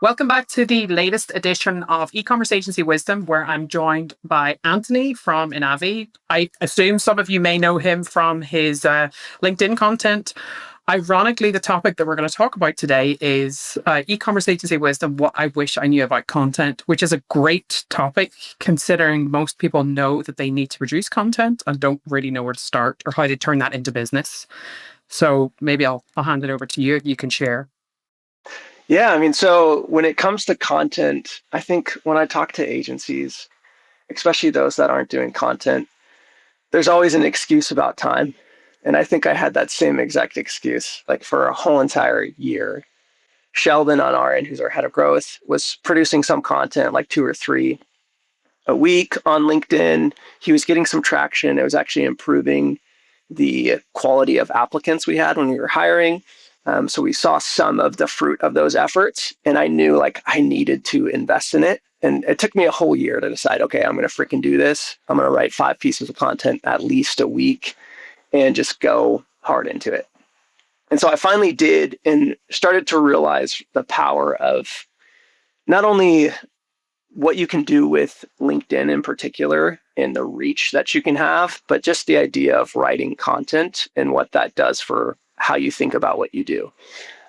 Welcome back to the latest edition of E-commerce Agency Wisdom, where I'm joined by Anthony from Enavi. I assume some of you may know him from his LinkedIn content. Ironically, the topic that we're going to talk about today is e-commerce agency wisdom, what I wish I knew about content, which is a great topic considering most people know that they need to produce content and don't really know where to start or how to turn that into business. So maybe I'll hand it over to you. You can share. Yeah, I mean, so when it comes to content, I think when I talk to agencies, especially those that aren't doing content, there's always an excuse about time. And I think I had that same exact excuse, like for a whole entire year. Sheldon on our end, who's our head of growth, was producing some content, like two or three a week on LinkedIn. He was getting some traction. It was actually improving the quality of applicants we had when we were hiring. So we saw some of the fruit of those efforts, and I knew like I needed to invest in it. And it took me a whole year to decide, okay, I'm going to freaking do this. I'm going to write 5 pieces of content at least a week and just go hard into it. And so I finally did and started to realize the power of not only what you can do with LinkedIn in particular and the reach that you can have, but just the idea of writing content and what that does for how you think about what you do.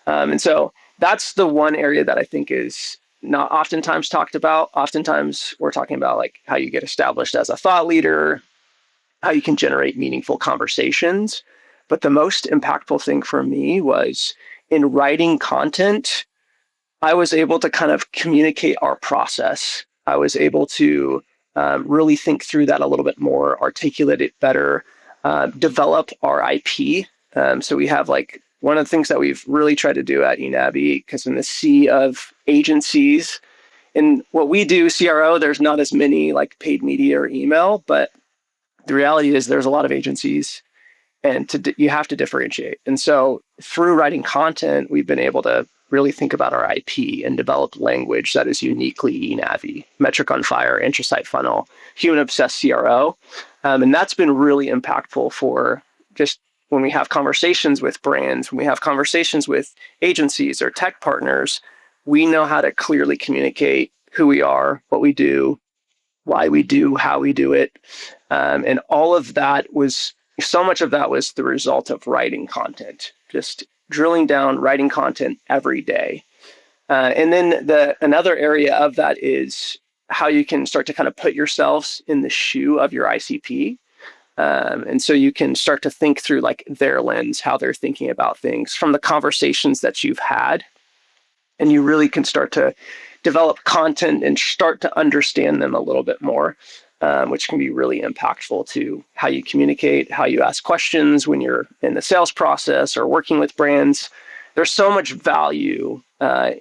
And so that's the one area that I think is not oftentimes talked about. Oftentimes we're talking about like how you get established as a thought leader, how you can generate meaningful conversations. But the most impactful thing for me was in writing content, I was able to kind of communicate our process. I was able to really think through that a little bit more, articulate it better, develop our IP. So we have like one of the things that we've really tried to do at Enavi, because in the sea of agencies, in what we do, CRO, there's not as many like paid media or email, but the reality is there's a lot of agencies and you have to differentiate. And so through writing content, we've been able to really think about our IP and develop language that is uniquely Enavi, metric on fire, intrasite funnel, human obsessed CRO. And that's been really impactful for just when we have conversations with brands, when we have conversations with agencies or tech partners, we know how to clearly communicate who we are, what we do, why we do, how we do it. And all of that was, so much of that was the result of writing content, just drilling down, writing content every day. And then another area of that is how you can start to kind of put yourselves in the shoe of your ICP. And so you can start to think through like their lens, how they're thinking about things from the conversations that you've had. And you really can start to develop content and start to understand them a little bit more, which can be really impactful to how you communicate, how you ask questions when you're in the sales process or working with brands. There's so much value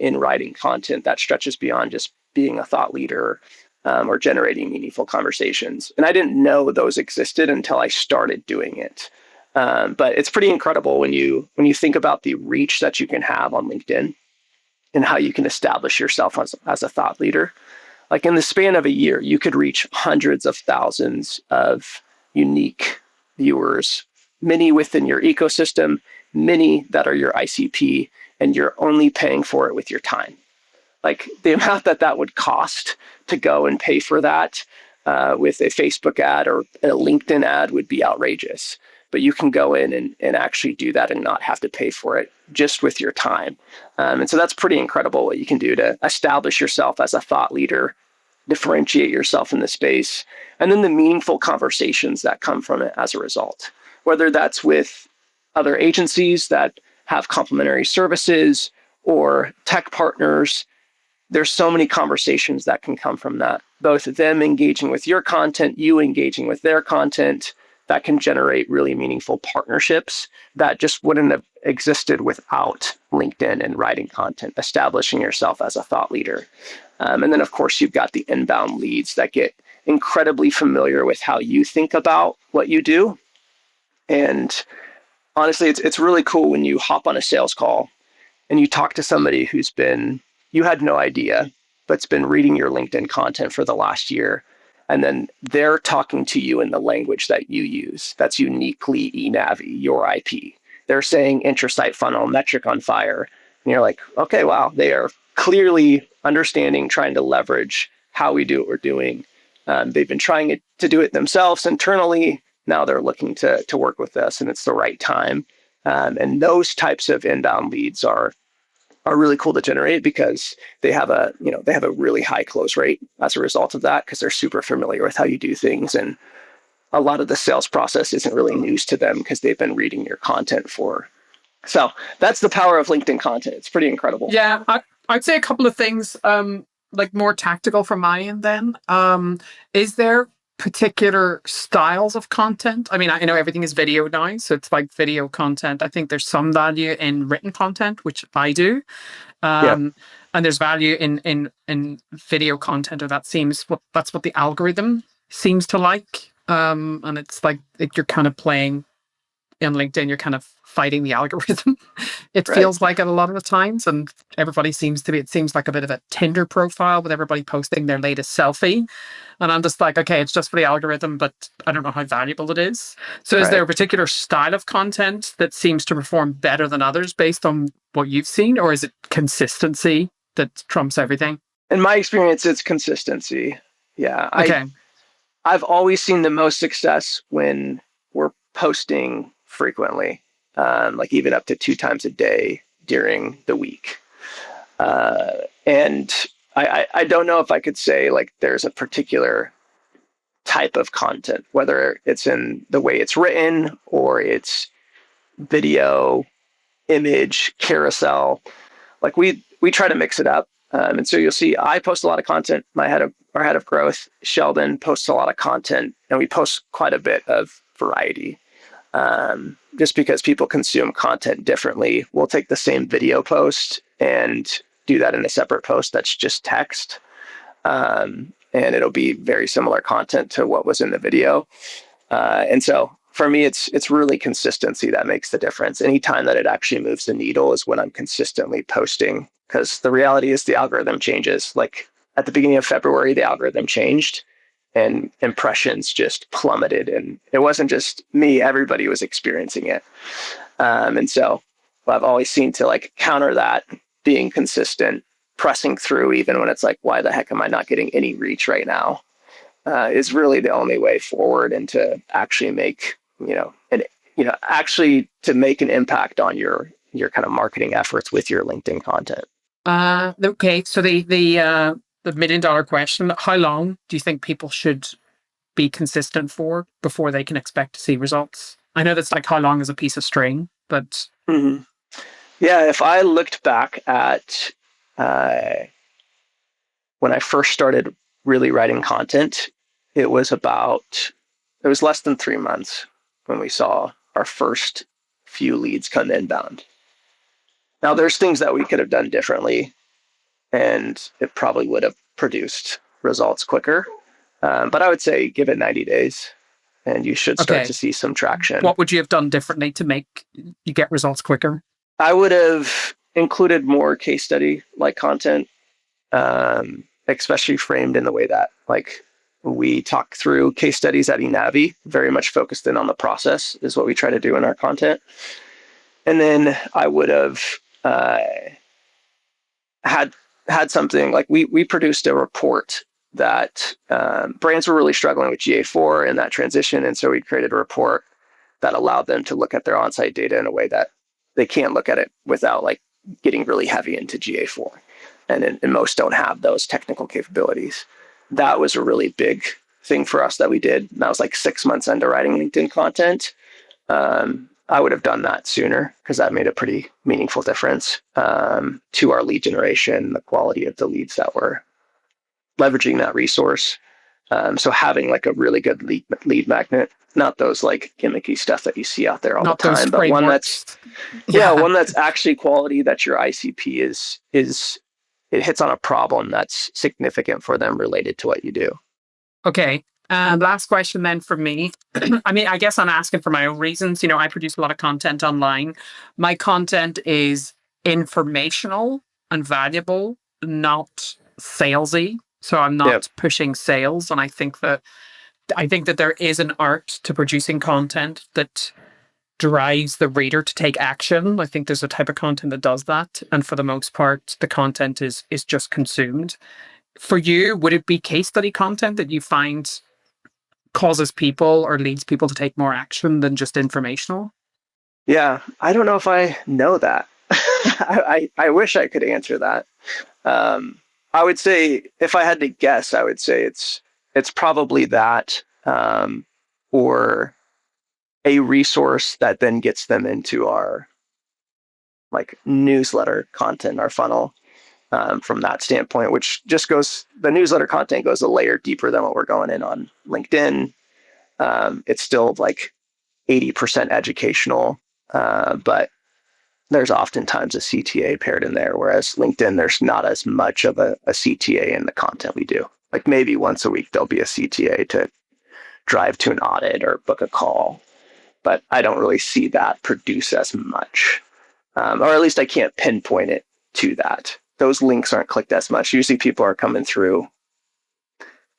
in writing content that stretches beyond just being a thought leader or generating meaningful conversations. And I didn't know those existed until I started doing it. But it's pretty incredible when you think about the reach that you can have on LinkedIn and how you can establish yourself as a thought leader. Like in the span of a year, you could reach hundreds of thousands of unique viewers, many within your ecosystem, many that are your ICP, and you're only paying for it with your time. Like the amount that would cost to go and pay for that with a Facebook ad or a LinkedIn ad would be outrageous. But you can go in and actually do that and not have to pay for it just with your time. And so that's pretty incredible what you can do to establish yourself as a thought leader, differentiate yourself in the space, and then the meaningful conversations that come from it as a result, whether that's with other agencies that have complementary services or tech partners. There's so many conversations that can come from that, both them engaging with your content, you engaging with their content, that can generate really meaningful partnerships that just wouldn't have existed without LinkedIn and writing content, establishing yourself as a thought leader. And then, of course, you've got the inbound leads that get incredibly familiar with how you think about what you do. And honestly, it's really cool when you hop on a sales call and you talk to somebody you had no idea, but's been reading your LinkedIn content for the last year. And then they're talking to you in the language that you use. That's uniquely Enavi, your IP. They're saying intrasite funnel, metric on fire. And you're like, okay, wow, they are clearly understanding, trying to leverage how we do what we're doing. They've been trying to do it themselves internally. Now they're looking to work with us, and it's the right time. And those types of inbound leads are really cool to generate because they have a really high close rate as a result of that, because they're super familiar with how you do things, and a lot of the sales process isn't really news to them because they've been reading your content for. So that's the power of LinkedIn content. It's pretty incredible. Yeah, I'd say a couple of things, like more tactical from my end then. Is there particular styles of content? I mean, I know everything is video now, so it's like video content. I think there's some value in written content, which I do. Yeah, And there's value in video content, or that's what the algorithm seems to like. And it's like you're kind of playing in LinkedIn, you're kind of fighting the algorithm. It right. feels like it a lot of the times, and everybody seems to be. It seems like a bit of a Tinder profile with everybody posting their latest selfie, and I'm just like, okay, it's just for the algorithm, but I don't know how valuable it is. So, is there Right. a particular style of content that seems to perform better than others based on what you've seen, or is it consistency that trumps everything? In my experience, it's consistency. Yeah, Okay, I've always seen the most success when we're posting frequently, like even up to 2 times a day during the week. And I don't know if I could say like there's a particular type of content, whether it's in the way it's written or it's video, image, carousel. Like we try to mix it up. And so you'll see I post a lot of content. Our head of growth, Sheldon, posts a lot of content, and we post quite a bit of variety. Just because people consume content differently, we'll take the same video post and do that in a separate post that's just text. And it'll be very similar content to what was in the video. And so for me, it's really consistency that makes the difference. Anytime that it actually moves the needle is when I'm consistently posting, because the reality is the algorithm changes. Like at the beginning of February, the algorithm changed and impressions just plummeted. And it wasn't just me, everybody was experiencing it. And so I've always seen to like counter that, being consistent, pressing through, even when it's like, why the heck am I not getting any reach right now? Is really the only way forward, and to actually make, actually to make an impact on your kind of marketing efforts with your LinkedIn content. okay. So the $1 million question: how long do you think people should be consistent for before they can expect to see results? I know that's like how long is a piece of string, but Mm-hmm. Yeah, if I looked back at when I first started really writing content, it was less than 3 months when we saw our first few leads come inbound. Now, there's things that we could have done differently, and it probably would have produced results quicker. But I would say give it 90 days, and you should start okay. to see some traction. What would you have done differently to make you get results quicker? I would have included more case study like content, especially framed in the way that like we talk through case studies at Enavi, very much focused in on the process is what we try to do in our content. And then I would have had something like we produced a report that brands were really struggling with GA4 and that transition. And so we created a report that allowed them to look at their on-site data in a way that they can't look at it without like getting really heavy into GA4. And most don't have those technical capabilities. That was a really big thing for us that we did. And that was like 6 months into writing LinkedIn content. I would have done that sooner because that made a pretty meaningful difference to our lead generation, the quality of the leads that were leveraging that resource. So having like a really good lead magnet, not those like gimmicky stuff that you see out there all the Not those time, but one frameworks. that's Yeah. one that's actually quality, that your ICP is it hits on a problem that's significant for them related to what you do. Okay. Last question then from me. I mean, I guess I'm asking for my own reasons. You know, I produce a lot of content online. My content is informational and valuable, not salesy. So I'm Yep. not pushing sales. And I think that there is an art to producing content that drives the reader to take action. I think there's a type of content that does that. And for the most part, the content is just consumed. For you, would it be case study content that you find causes people or leads people to take more action than just informational? Yeah, I don't know if I know that. I wish I could answer that. I would say if I had to guess, I would say it's probably that, or a resource that then gets them into our like newsletter content, our funnel, from that standpoint, which just goes, the newsletter content goes a layer deeper than what we're going in on LinkedIn. It's still like 80% educational, but there's oftentimes a CTA paired in there, whereas LinkedIn, there's not as much of a CTA in the content we do. Like maybe once a week, there'll be a CTA to drive to an audit or book a call, but I don't really see that produce as much, or at least I can't pinpoint it to that. Those links aren't clicked as much. Usually people are coming through,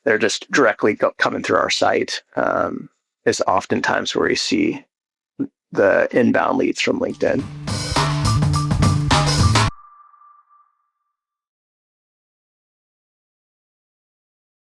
they're just directly coming through our site, is oftentimes where you see the inbound leads from LinkedIn.